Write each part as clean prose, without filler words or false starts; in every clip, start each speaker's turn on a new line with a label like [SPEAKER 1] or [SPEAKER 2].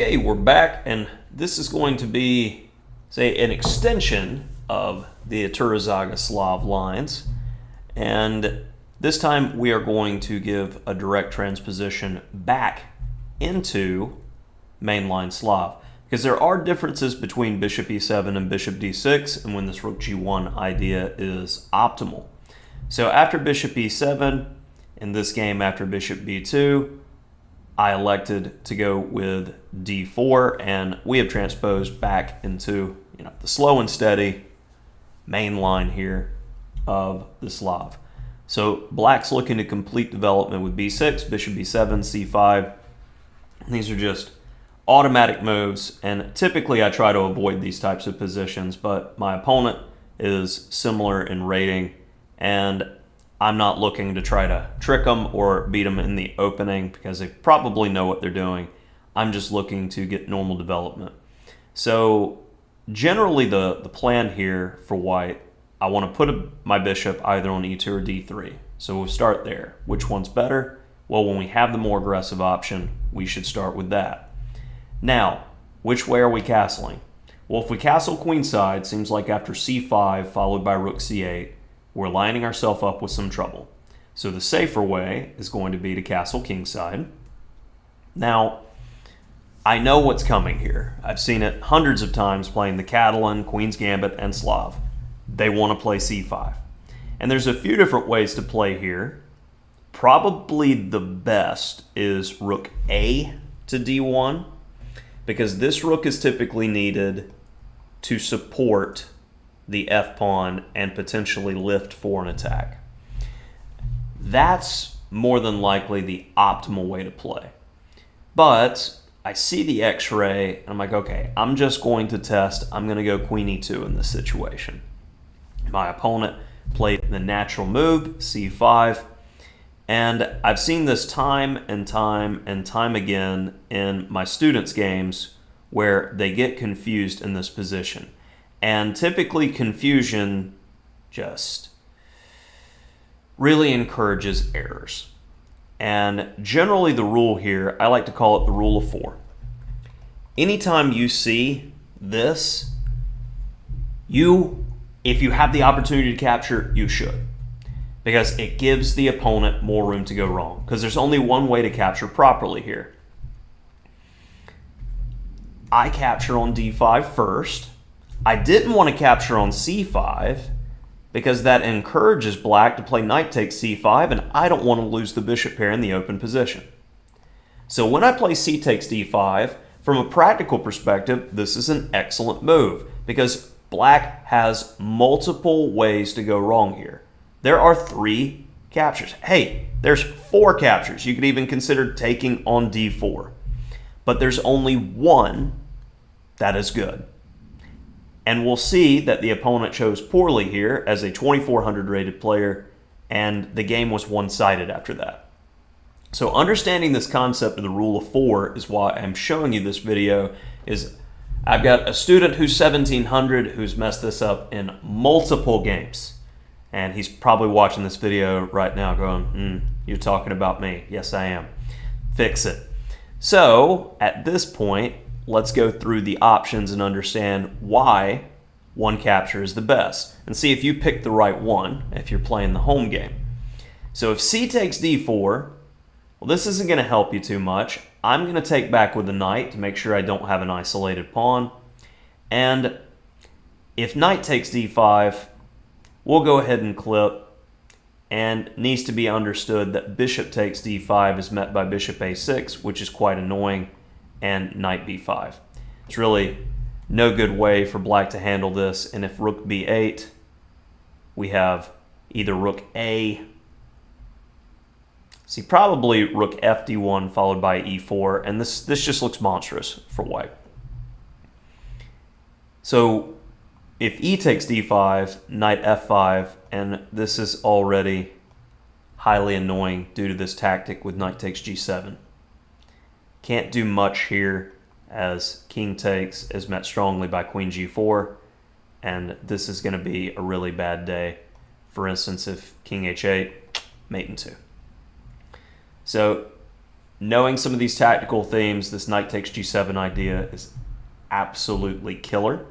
[SPEAKER 1] Okay, we're back, and this is going to be, say, an extension of the Aturozaga Slav lines. And this time we are going to give a direct transposition back into mainline Slav, because there are differences between bishop e7 and bishop d6, and when this rook g1 idea is optimal. So after bishop e7, in this game after bishop b2, I elected to go with d4, and we have transposed back into the slow and steady main line here of the Slav. So black's looking to complete development with b6, bishop b7, c5. These are just automatic moves, and typically I try to avoid these types of positions, but my opponent is similar in rating, and I'm not looking to try to trick them or beat them in the opening because they probably know what they're doing. I'm just looking to get normal development. So generally the plan here for white, I want to put my bishop either on e2 or d3. So we'll start there. Which one's better? Well, when we have the more aggressive option, we should start with that. Now, which way are we castling? Well, if we castle queenside, seems like after c5 followed by rook c8, we're lining ourselves up with some trouble. So the safer way is going to be to castle kingside. Now, I know what's coming here. I've seen it hundreds of times playing the Catalan, Queen's Gambit, and Slav. They want to play c5. And there's a few different ways to play here. Probably the best is rook a to d1, because this rook is typically needed to support the f-pawn and potentially lift for an attack. That's more than likely the optimal way to play. But I see the x-ray, and I'm like, okay, I'm just going to test. I'm going to go queen e2 in this situation. My opponent played the natural move, c5, and I've seen this time and time and time again in my students' games where they get confused in this position. And typically confusion just really encourages errors. And generally the rule here, I like to call it the rule of 4. Anytime you see this, if you have the opportunity to capture, you should. Because it gives the opponent more room to go wrong. Because there's only one way to capture properly here. I capture on d5 first. I didn't want to capture on c5 because that encourages black to play knight takes c5, and I don't want to lose the bishop pair in the open position. So when I play c takes d5, from a practical perspective, this is an excellent move because black has multiple ways to go wrong here. There are 3 captures. Hey, there's 4 captures. You could even consider taking on d4. But there's only one that is good. And we'll see that the opponent chose poorly here as a 2400 rated player, and the game was one-sided after that. So understanding this concept of the rule of 4 is why I'm showing you this video. I've got a student who's 1700 who's messed this up in multiple games. And he's probably watching this video right now going, you're talking about me. Yes, I am. Fix it. So at this point, let's go through the options and understand why one capture is the best. And see if you pick the right one if you're playing the home game. So if c takes d4, well, this isn't going to help you too much. I'm going to take back with the knight to make sure I don't have an isolated pawn. And if knight takes d5, we'll go ahead and clip. And needs to be understood that bishop takes d5 is met by bishop a6, which is quite annoying, and knight b5. It's really no good way for black to handle this. And if rook b8, we have either rook a, see probably rook fd1 followed by e4, and this just looks monstrous for white. So if e takes d5, knight f5, and this is already highly annoying due to this tactic with knight takes g7. Can't do much here as king takes is met strongly by queen g4, and this is going to be a really bad day. For instance, if king h8, mate in 2. So knowing some of these tactical themes, this knight takes g7 idea is absolutely killer.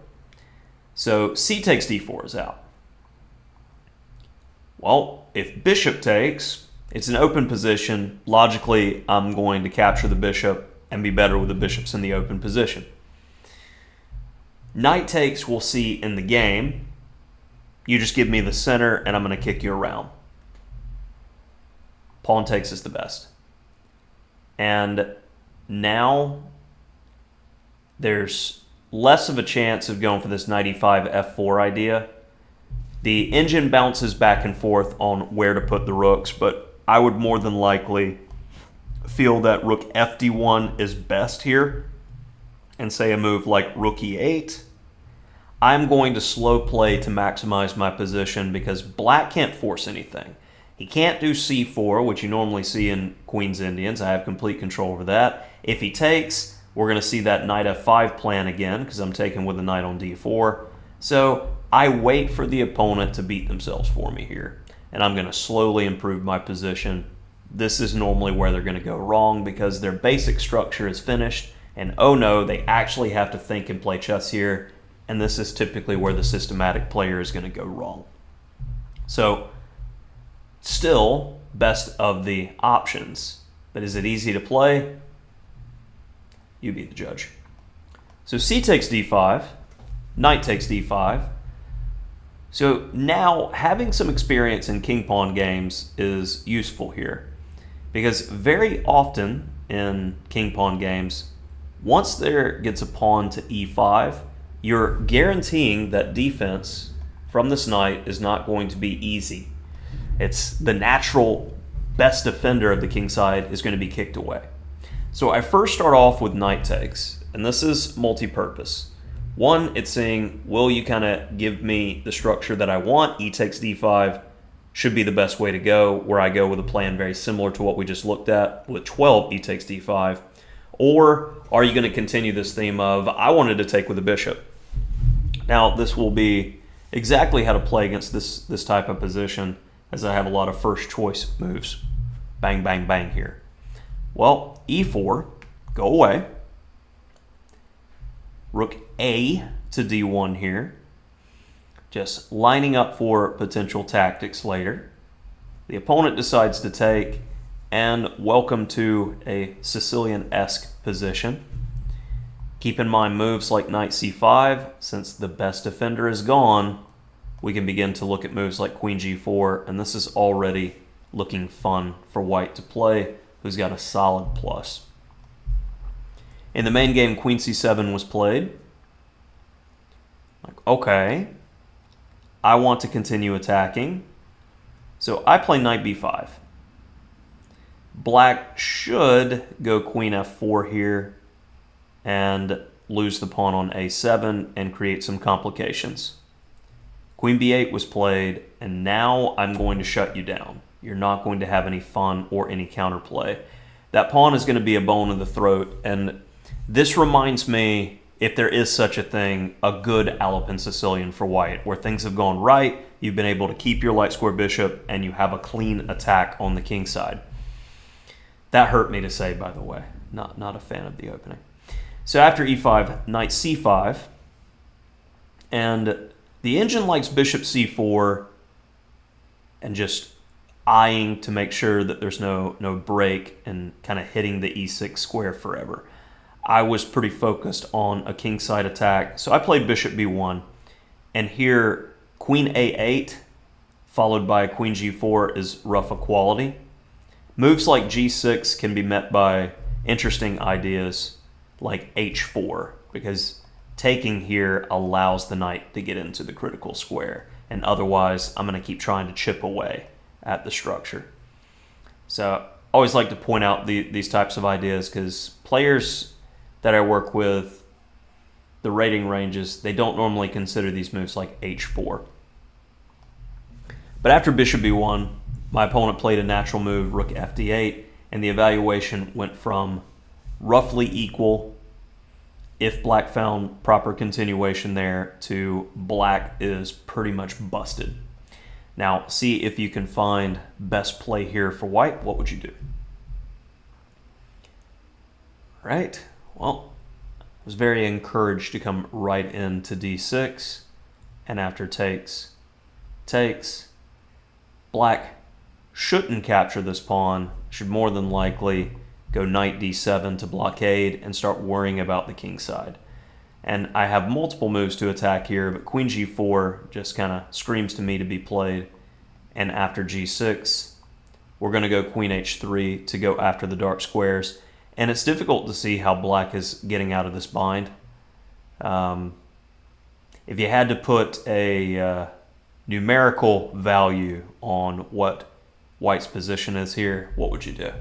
[SPEAKER 1] So c takes d4 is out. Well, if bishop takes, it's an open position. Logically, I'm going to capture the bishop and be better with the bishops in the open position. Knight takes, we'll see in the game. You just give me the center, and I'm going to kick you around. Pawn takes is the best. And now there's less of a chance of going for this knight e5 f4 idea. The engine bounces back and forth on where to put the rooks, but I would more than likely feel that rook fd1 is best here, and say a move like rook e8. I'm going to slow play to maximize my position because black can't force anything. He can't do c4, which you normally see in Queen's Indians. I have complete control over that. If he takes, we're going to see that knight f5 plan again because I'm taking with the knight on d4. So I wait for the opponent to beat themselves for me here, and I'm going to slowly improve my position. This is normally where they're going to go wrong because their basic structure is finished, and oh no, they actually have to think and play chess here, and this is typically where the systematic player is going to go wrong. So still, best of the options. But is it easy to play? You be the judge. So c takes d5, knight takes d5. So now having some experience in king-pawn games is useful here, because very often in king-pawn games, once there gets a pawn to e5, you're guaranteeing that defense from this knight is not going to be easy. It's the natural best defender of the king side is going to be kicked away. So I first start off with knight takes, and this is multi-purpose. One, it's saying, will you kind of give me the structure that I want? E takes d5 should be the best way to go, where I go with a plan very similar to what we just looked at with 12 e takes d5. Or are you going to continue this theme of, I wanted to take with a bishop? Now, this will be exactly how to play against this type of position, as I have a lot of first choice moves. Bang, bang, bang here. Well, e4, go away. Rook a to d1 here. Just lining up for potential tactics later. The opponent decides to take, and welcome to a Sicilian-esque position. Keep in mind moves like knight c5. Since the best defender is gone, we can begin to look at moves like queen g4, and this is already looking fun for white to play, who's got a solid plus. In the main game, queen c7 was played. Like, okay, I want to continue attacking, so I play knight b5. Black should go queen f4 here and lose the pawn on a7 and create some complications. Queen b8 was played, and now I'm going to shut you down. You're not going to have any fun or any counterplay. That pawn is going to be a bone in the throat, and this reminds me, if there is such a thing, a good Alapin Sicilian for white, where things have gone right, you've been able to keep your light square bishop, and you have a clean attack on the king side. That hurt me to say, by the way. Not a fan of the opening. So after e5, knight c5, and the engine likes bishop c4 and just eyeing to make sure that there's no break and kind of hitting the e6 square forever. I was pretty focused on a kingside attack, so I played bishop b1, and here queen a8 followed by queen g4 is rough equality. Moves like g6 can be met by interesting ideas like h4, because taking here allows the knight to get into the critical square, and otherwise I'm going to keep trying to chip away at the structure. So I always like to point out these types of ideas, because players that I work with, the rating ranges, they don't normally consider these moves like h4. But after bishop b1, my opponent played a natural move, rook fd8, and the evaluation went from roughly equal, if black found proper continuation there, to black is pretty much busted. Now, see if you can find best play here for white. What would you do? Right. Well, I was very encouraged to come right into d6, and after takes, black shouldn't capture this pawn, should more than likely go knight d7 to blockade and start worrying about the king side. And I have multiple moves to attack here, but queen g4 just kind of screams to me to be played. And after g6, we're going to go queen h3 to go after the dark squares. And it's difficult to see how black is getting out of this bind. If you had to put a numerical value on what white's position is here, what would you do?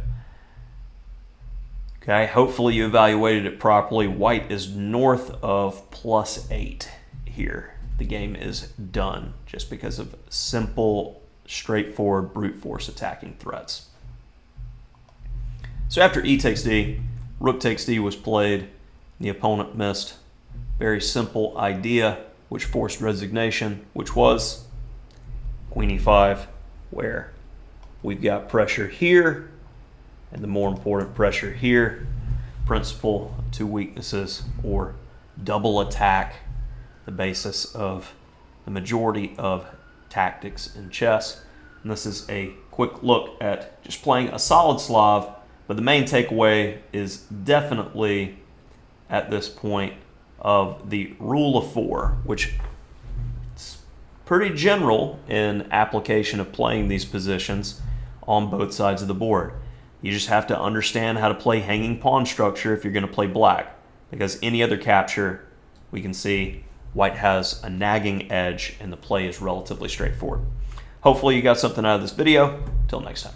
[SPEAKER 1] Okay, hopefully you evaluated it properly. White is north of +8 here. The game is done just because of simple, straightforward, brute force attacking threats. So after e takes d, rook takes d was played. The opponent missed. Very simple idea, which forced resignation, which was queen e5, where we've got pressure here, and the more important pressure here. Principle, two weaknesses, or double attack, the basis of the majority of tactics in chess. And this is a quick look at just playing a solid Slav, but the main takeaway is definitely at this point of the rule of 4, which is pretty general in application of playing these positions on both sides of the board. You just have to understand how to play hanging pawn structure if you're going to play black, because any other capture, we can see white has a nagging edge and the play is relatively straightforward. Hopefully you got something out of this video. Till next time.